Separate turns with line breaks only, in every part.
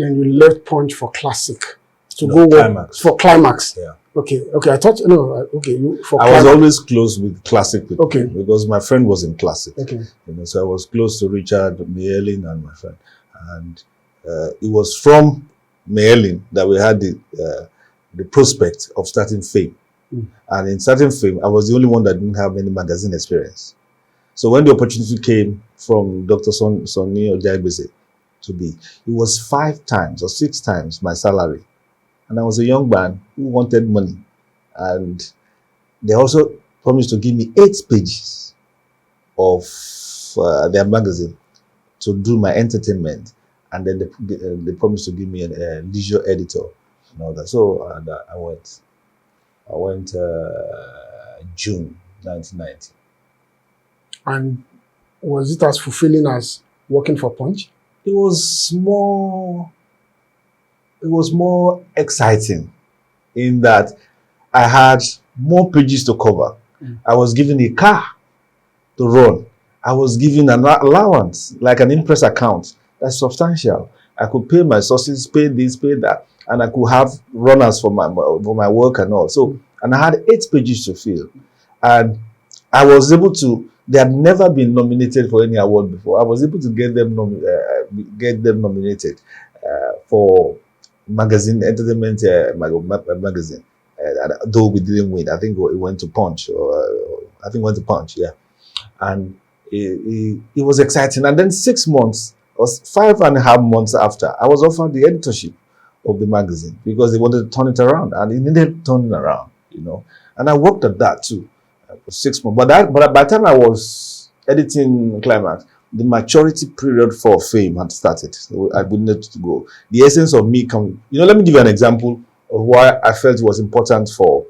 Then you left Punch for Classic to
No,
go work
Climax.
for Climax.
Yeah.
Okay. I thought no. Okay, for
I
Climax.
was always close with Classic people,
Okay.
because my friend was in Classic.
Okay.
So I was close to Richard, Mayelin, and my friend. And it was from Mayelin that we had the prospect of starting Fame. And in starting Fame, I was the only one that didn't have any magazine experience. So when the opportunity came from Dr. Sonny Ojagbese to be, it was 5 times or 6 times my salary. And I was a young man who wanted money. And they also promised to give me 8 pages of their magazine to do my entertainment. And then they promised to give me a leisure editor and all that. So I went. June 1990.
And was it as fulfilling as working for Punch?
It was more exciting in that I had more pages to cover. I was given a car to run. I was given an allowance, like an Impress account. That's substantial. I could pay my sources, pay this, pay that, and I could have runners for my work and all. So, and I had 8 pages to fill, and I was able to. They had never been nominated for any award before. I was able to get them nominated for magazine entertainment magazine. Though we didn't win, I think it went to Punch, I think it went to Punch, yeah. And it was exciting. And then 6 months, or 5.5 months after, I was offered the editorship of the magazine because they wanted to turn it around, and it needed turning around, And I worked at that too for 6 months. But by the time I was editing Climax, the maturity period for Fame had started. So I needed to go. The essence of me coming. Let me give you an example of why I felt it was important for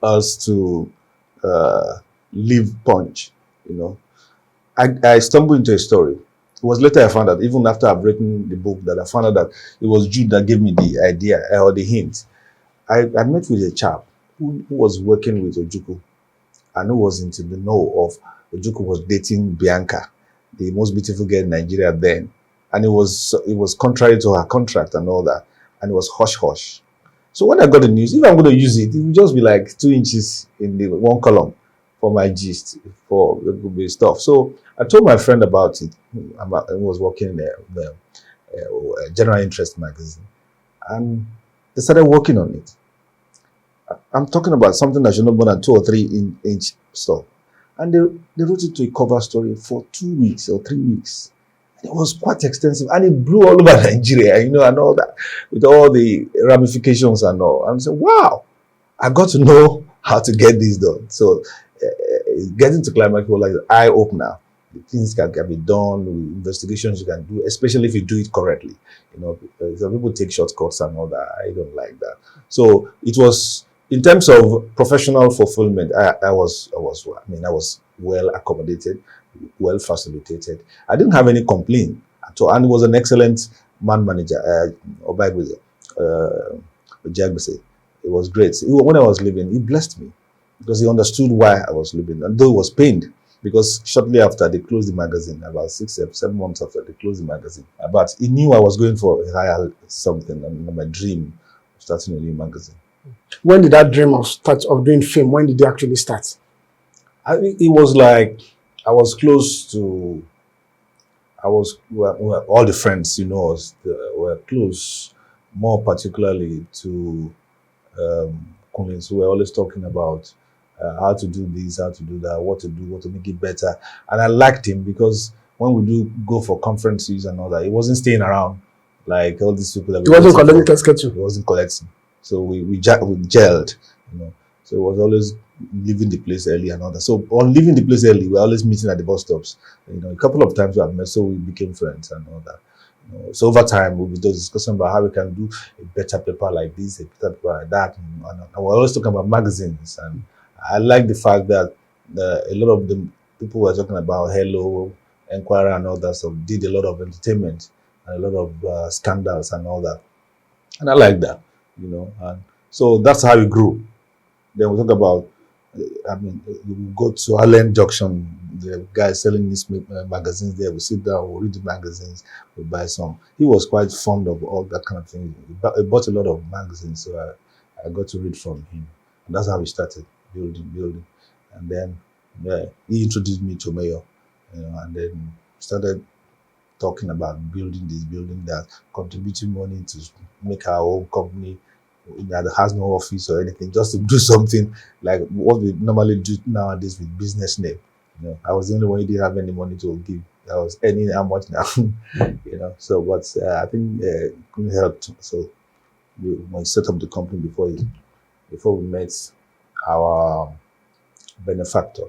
us to leave Punch. I stumbled into a story. It was later I found out, even after I've written the book, that I found out that it was Jude that gave me the idea or the hint. I met with a chap who was working with Ojukwu and who was into the know of Ojukwu was dating Bianca, the most beautiful girl in Nigeria then. And it was contrary to her contract and all that. And it was hush-hush. So when I got the news, if I'm going to use it, it would just be like 2 inches in the one column for my gist, for the stuff. So I told my friend about it. I was working in the General Interest magazine. And they started working on it. I'm talking about something that should not be more than 2 or 3 inch stuff. And they wrote it to a cover story for 2 weeks or 3 weeks. It was quite extensive, and it blew all over Nigeria, and all that, with all the ramifications and all. And I said, wow, I got to know how to get this done. So getting to Climax was like an eye-opener. Things can be done, investigations you can do, especially if you do it correctly. Some people take shortcuts and all that. I don't like that. So it was, in terms of professional fulfillment, I was well accommodated, well facilitated. I didn't have any complaint at all, and he was an excellent man manager. Ojagbese. It was great. When I was leaving, he blessed me because he understood why I was leaving, and though he was pained because shortly after they closed the magazine, about 6 or 7 months after they closed the magazine, but he knew I was going for a higher something, and my dream of starting a new magazine.
When did that dream of doing Fame? When did it actually start?
I think it was like I was close to. All the friends, were close. More particularly to Kunle, so we're always talking about how to do this, how to do that, what to do, what to make it better. And I liked him because when we do go for conferences and all that, he wasn't staying around like all these people.
He wasn't collecting schedule.
He wasn't collecting. So we gelled, So it was always leaving the place early and all that. So on leaving the place early, we're always meeting at the bus stops. A couple of times we have met, so we became friends and all that. So over time, we'll be discussing about how we can do a better paper like this, a better paper like that. And we're always talking about magazines. And I like the fact that a lot of the people were talking about Hello, Enquirer and all that stuff, did a lot of entertainment and a lot of scandals and all that. And I like that, And so that's how we grew. Then we talk about I mean, you go to Allen Junction, the guy selling these magazines there. We sit down, we read the magazines, we buy some. He was quite fond of all that kind of thing. He bought a lot of magazines, so I got to read from him. And that's how we started building. And then he introduced me to Mayor, and then started talking about building this, building that, contributing money to make our own company that has no office or anything, just to do something like what we normally do nowadays with business name. I was the only one who didn't have any money to give. I was earning how much now, So, but I think Kunle helped. So, when we set up the company before we met our benefactor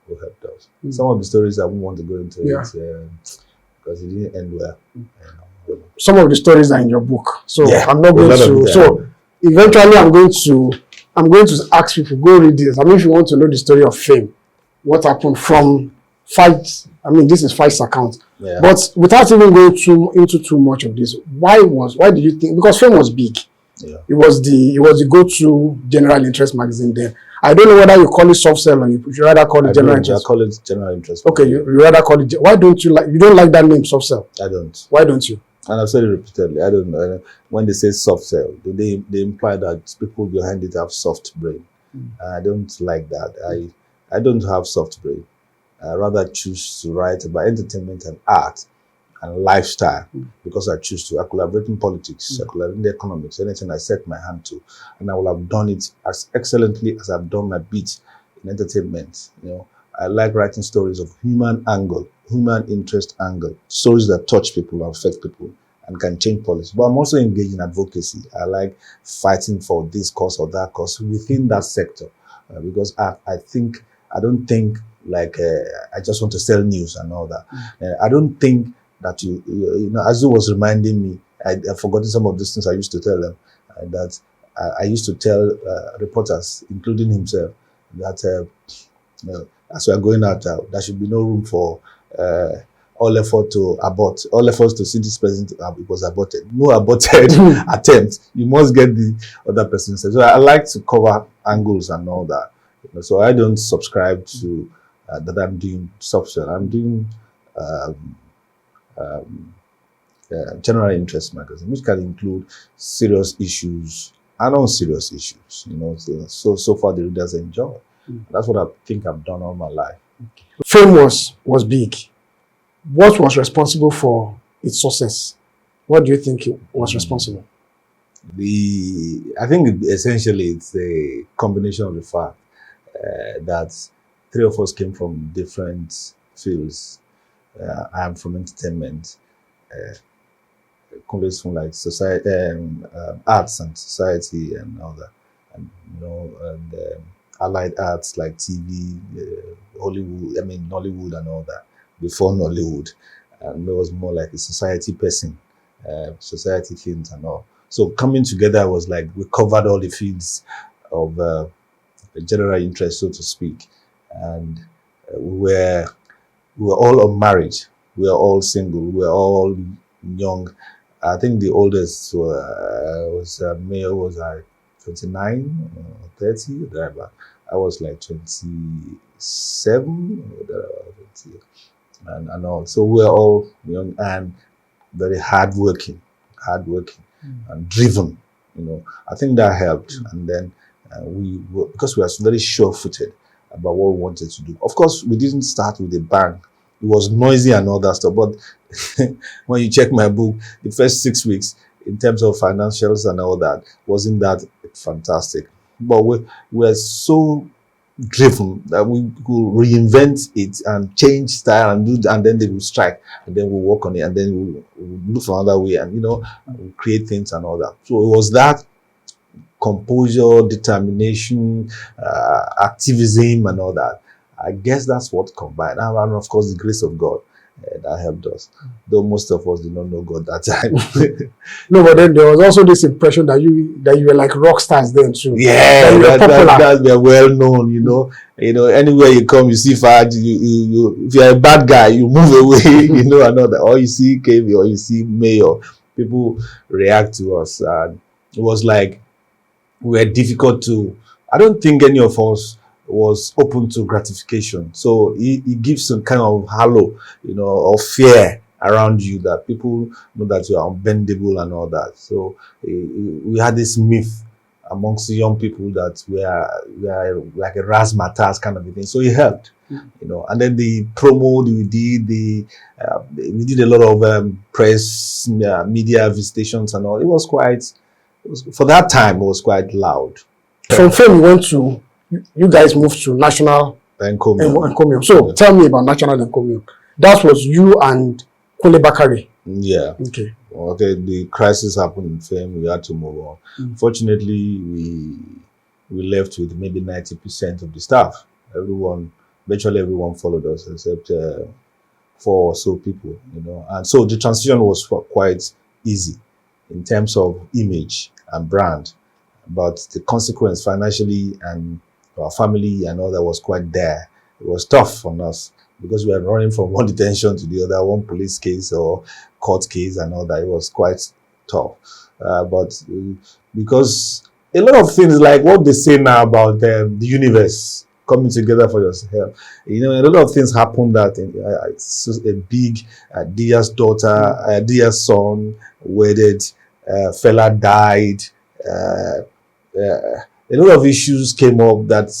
who helped us. Some of the stories I wouldn't want to go into it because it didn't end well.
Some of the stories are in your book, so I'm not
a
going
lot of
to.
it,
So eventually, I'm going to ask people, go read this. I mean, if you want to know the story of Fame, what happened from fight. I mean, this is Fight's account.
Yeah.
But without even going into too much of this, why do you think? Because Fame was big.
Yeah.
It was the go-to general interest magazine then. I don't know whether you call it soft sell or you rather call it general interest.
I call it general interest.
Okay, you rather call it. Why don't you you don't like that name, soft sell?
I don't.
Why don't you?
And I've said it repeatedly. I don't know. When they say soft sell, they imply that people behind it have soft brain. I don't like that. I don't have soft brain. I rather choose to write about entertainment and art and lifestyle because I choose to. I collaborate in politics, I collaborate in the economics, anything I set my hand to, and I will have done it as excellently as I've done my bit in entertainment. I like writing stories of human angle, human interest angle, stories that touch people, affect people, and can change policy. But I'm also engaged in advocacy. I like fighting for this cause or that cause within that sector because I don't think like I just want to sell news and all that. I don't think that as you was reminding me, I've forgotten some of these things I used to tell them, that I used to tell reporters, including himself, that as we are going out, there should be no room for all efforts to see this person it was aborted. No aborted attempt. You must get the other person. So I like to cover angles and all that. So I don't subscribe to that I'm doing software. I'm doing general interest magazine, which can include serious issues and unserious issues. So far the readers enjoy. That's what I think I've done all my life.
Fame was big. What was responsible for its success? What do you think was responsible?
I think essentially it's a combination of the fact that three of us came from different fields. I am from entertainment. Kunle is from like society, arts and society and all that, and allied arts like TV, Hollywood. I mean Nollywood and all that. Before Nollywood, and there was more like a society person, society things and all. So coming together was like we covered all the fields of general interest, so to speak, and we were all unmarried, we were all single, we were all young. I think the oldest was Mayor was like 29 or 30, but I was like 27 and all. So we're all young and very hardworking and driven. I think that helped. And then because we were very sure-footed about what we wanted to do. Of course, we didn't start with a bang. It was noisy and all that stuff. But when you check my book, the first 6 weeks, in terms of financials and all that, wasn't that fantastic. But we're so driven that we could reinvent it and change style and then they will strike and then we'll work on it and then we'll look for another way and we'll create things and all that. So it was that composure, determination, activism and all that. I guess that's what combined, and of course the grace of God that helped us, though most of us did not know God that time.
No, but then there was also this impression that you were like rock stars then too.
Yeah, that we are well known. Anywhere you come, you see Fad. You if you're a bad guy, you move away. And all that. Or you see KB, or you see Mayor, people react to us, and it was like we were difficult to. I don't think any of us was open to gratification. So it gives some kind of halo, of fear around you, that people know that you are unbendable and all that. So we had this myth amongst the young people that we are like a razzmatazz kind of a thing. So it helped, And then the promo we did, we did a lot of press, media visitations and all. For that time, it was quite loud.
From Fame, you went to, you guys moved to National Encomium. So tell me about National Encomium. That was you and Kunle Bakare.
Yeah. Okay, the crisis happened in Fame. We had to move on. Fortunately, we left with maybe 90% of the staff. Virtually everyone followed us except 4 or so people, And so the transition was quite easy in terms of image and brand. But the consequence financially and our family and all that was quite there. It was tough on us because we were running from one detention to the other, one police case or court case and all that. It was quite tough. But because a lot of things, like what they say now about the universe coming together for yourself, a lot of things happened that a big Dia's daughter, Dia's son wedded, fella died. A lot of issues came up that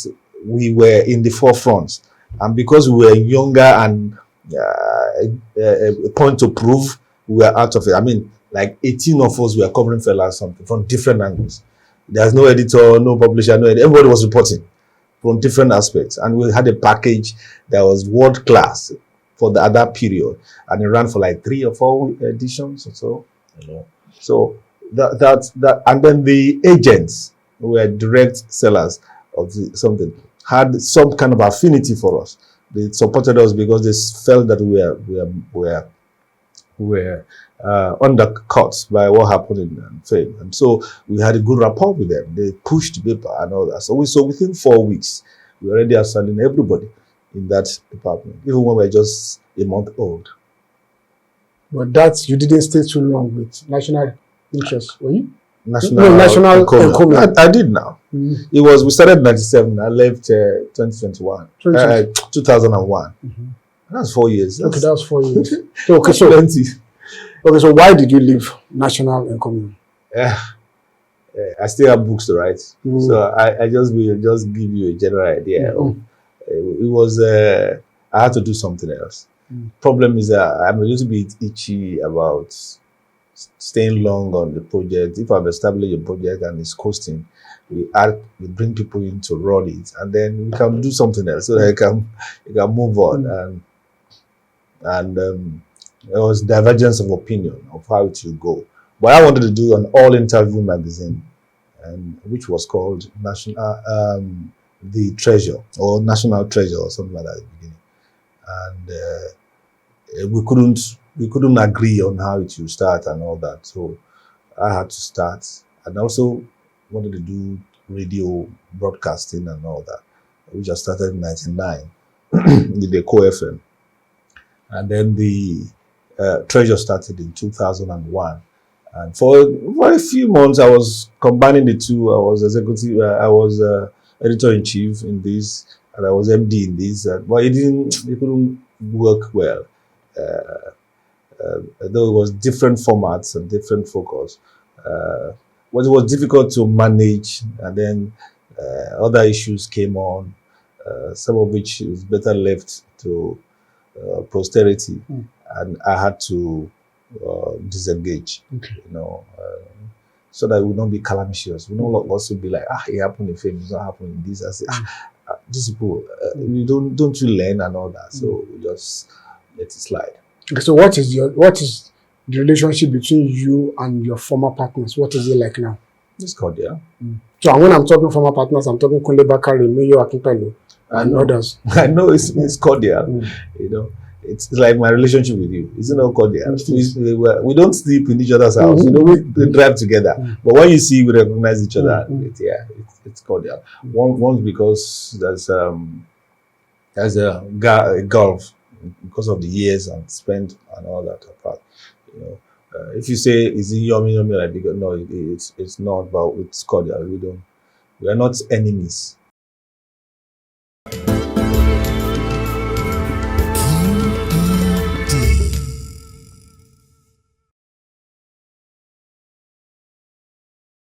we were in the forefront, and because we were younger and a point to prove, we were out of it. I mean, like 18 of us were covering fella something from different angles. There's no editor, no publisher, no editor. Everybody was reporting from different aspects, and we had a package that was world class for the other period, and it ran for like 3 or 4 editions or so. So that, and then the agents who were direct sellers of something had some kind of affinity for us. They supported us because they felt that we were undercut by what happened in Fame, and so we had a good rapport with them. They pushed the paper and all that. So within 4 weeks, we already are selling everybody in that department, even when we were just a month old.
But that you didn't stay too long with National Interest, were you?
National
Encomium.
I did now. We started in 97. I left 2021. 2001. That's 4 years.
That's 4 years. Okay, so why did you leave National Encomium?
I still have books to write, so I just will just give you a general idea. It was I had to do something else. Problem is that I'm a little bit itchy about staying long on the project. If I've established a project and it's costing, we bring people in to run it, and then we can do something else so that you can move on. And there was divergence of opinion of how it should go. But I wanted to do an all-interview magazine, which was called The Treasure, or National Treasure, or something like that at the beginning. And we couldn't agree on how it should start and all that. So I had to start, and also wanted to do radio broadcasting and all that, which I started in 99 with the Co-FM. And then the Treasure started in 2001. And for a few months, I was combining the two. I was editor-in-chief in this, and I was MD in this. But it couldn't work well. Though it was different formats and different focus. But it was difficult to manage, and then other issues came on, some of which is better left to posterity, and I had to disengage, so that it would not be calamitous. We don't also be like, it happened in Fame, it's not happening in this. I say, these people, we don't you learn and all that, so we just let it slide.
Okay, so what is the relationship between you and your former partners? What is it like now?
It's cordial.
So when I'm talking former partners, I'm talking Kunle, Bakare, Mayor Akinpelu, and others.
I know it's cordial. It's like my relationship with you. It's not cordial. We don't sleep in each other's house. We drive together. But when you see, we recognize each other. It's cordial. One because there's a gulf because of the years and spent and all that apart. If you say is it yummy, like no, it's not. But it's cordial. We are not enemies.